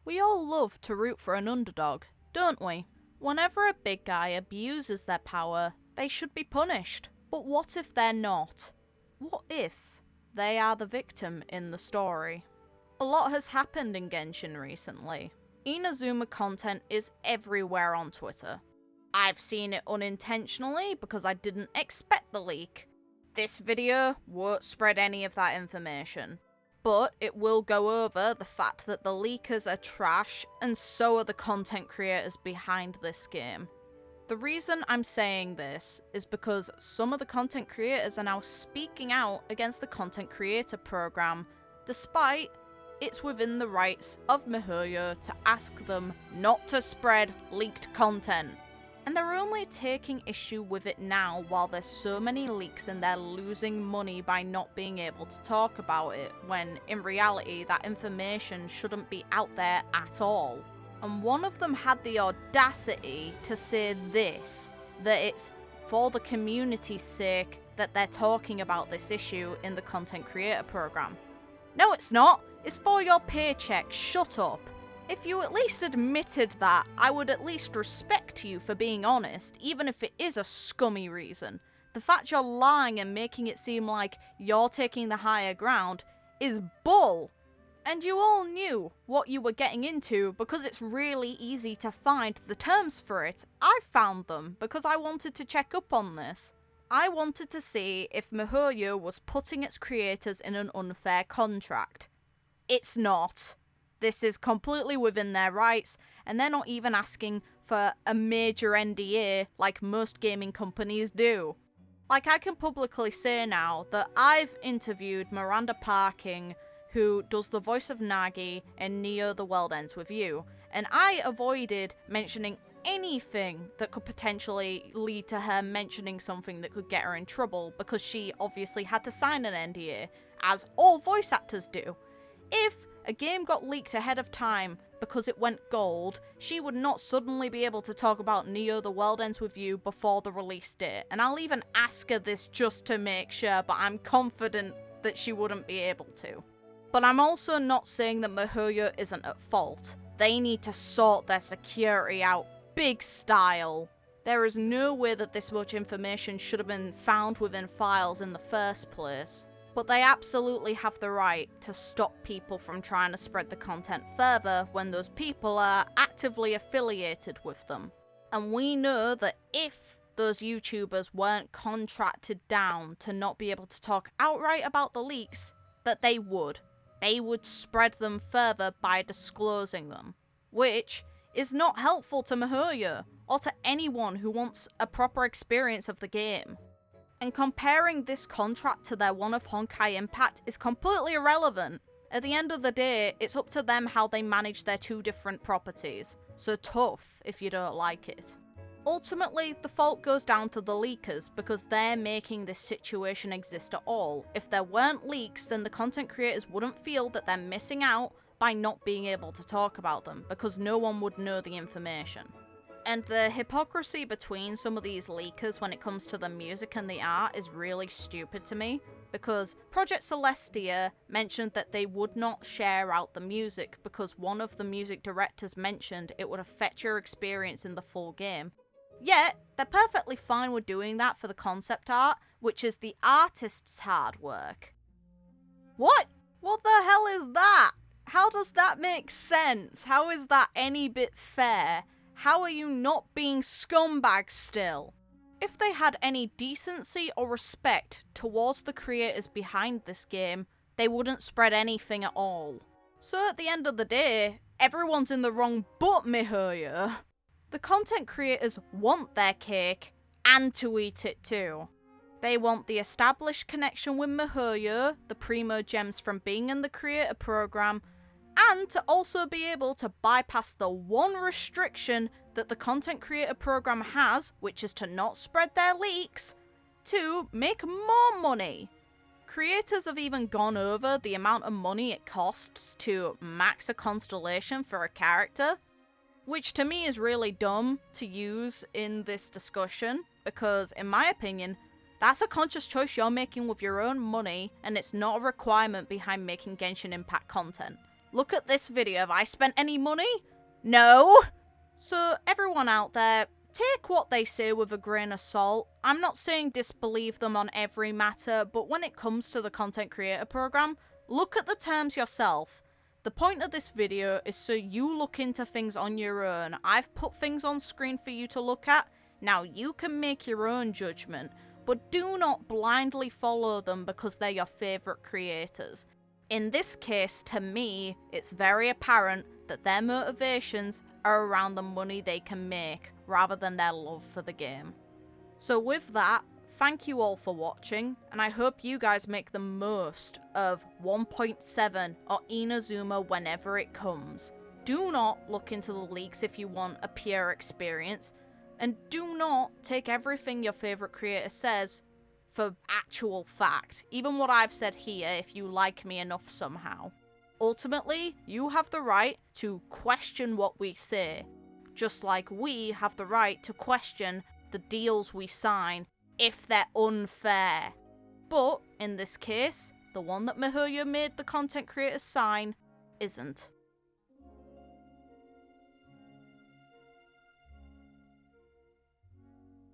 We all love to root for an underdog, don't we? Whenever a big guy abuses their power, they should be punished. But what if they're not? What if they are the victim in the story? A lot has happened in Genshin recently. Inazuma content is everywhere on Twitter. I've seen it unintentionally because I didn't expect the leak. This video won't spread any of that information, but it will go over the fact that the leakers are trash and so are the content creators behind this game. The reason I'm saying this is because some of the content creators are now speaking out against the content creator program, despite it's within the rights of MiHoYo to ask them not to spread leaked content. And they're only taking issue with it now while there's so many leaks and they're losing money by not being able to talk about it, when in reality that information shouldn't be out there at all. And one of them had the audacity to say this, that it's for the community's sake that they're talking about this issue in the content creator program. No, it's not. It's for your paycheck. Shut up. If you at least admitted that, I would at least respect you for being honest, even if it is a scummy reason. The fact you're lying and making it seem like you're taking the higher ground is bull. And you all knew what you were getting into because it's really easy to find the terms for it. I found them because I wanted to check up on this. I wanted to see if MiHoYo was putting its creators in an unfair contract. It's not. This is completely within their rights, and they're not even asking for a major NDA like most gaming companies do. Like, I can publicly say now that I've interviewed Miranda Parking, who does the voice of Nagi in Neo The World Ends With You, and I avoided mentioning anything that could potentially lead to her mentioning something that could get her in trouble, because she obviously had to sign an NDA, as all voice actors do. If a game got leaked ahead of time because it went gold, she would not suddenly be able to talk about Neo The World Ends With You before the release date, and I'll even ask her this just to make sure, but I'm confident that she wouldn't be able to. But I'm also not saying that MiHoYo isn't at fault. They need to sort their security out big style. There is no way that this much information should have been found within files in the first place. But they absolutely have the right to stop people from trying to spread the content further when those people are actively affiliated with them. And we know that if those YouTubers weren't contracted down to not be able to talk outright about the leaks, that they would. They would spread them further by disclosing them, which is not helpful to MiHoYo or to anyone who wants a proper experience of the game. And comparing this contract to their one of Honkai Impact is completely irrelevant. At the end of the day, it's up to them how they manage their two different properties, so tough if you don't like it. Ultimately, the fault goes down to the leakers because they're making this situation exist at all. If there weren't leaks, then the content creators wouldn't feel that they're missing out by not being able to talk about them, because no one would know the information. And the hypocrisy between some of these leakers when it comes to the music and the art is really stupid to me, because Project Celestia mentioned that they would not share out the music because one of the music directors mentioned it would affect your experience in the full game. Yet, they're perfectly fine with doing that for the concept art, which is the artist's hard work. What? What the hell is that? How does that make sense? How is that any bit fair? How are you not being scumbags still? If they had any decency or respect towards the creators behind this game, they wouldn't spread anything at all. So at the end of the day, everyone's in the wrong but MiHoYo. The content creators want their cake, and to eat it too. They want the established connection with MiHoYo, the primo gems from being in the creator program, and to also be able to bypass the one restriction that the content creator program has, which is to not spread their leaks, to make more money. Creators have even gone over the amount of money it costs to max a constellation for a character, which to me is really dumb to use in this discussion, because in my opinion, that's a conscious choice you're making with your own money, and it's not a requirement behind making Genshin Impact content. Look at this video. Have I spent any money? No. So everyone out there, take what they say with a grain of salt. I'm not saying disbelieve them on every matter, but when it comes to the content creator program, look at the terms yourself. The point of this video is so you look into things on your own. I've put things on screen for you to look at. Now you can make your own judgment, but do not blindly follow them because they're your favourite creators. In this case, to me, it's very apparent that their motivations are around the money they can make, rather than their love for the game. So with that, thank you all for watching, and I hope you guys make the most of 1.7 or Inazuma whenever it comes. Do not look into the leaks if you want a pure experience, and do not take everything your favourite creator says for actual fact, even what I've said here if you like me enough somehow. Ultimately, you have the right to question what we say, just like we have the right to question the deals we sign if they're unfair. But, in this case, the one that MiHoYo made the content creators sign isn't.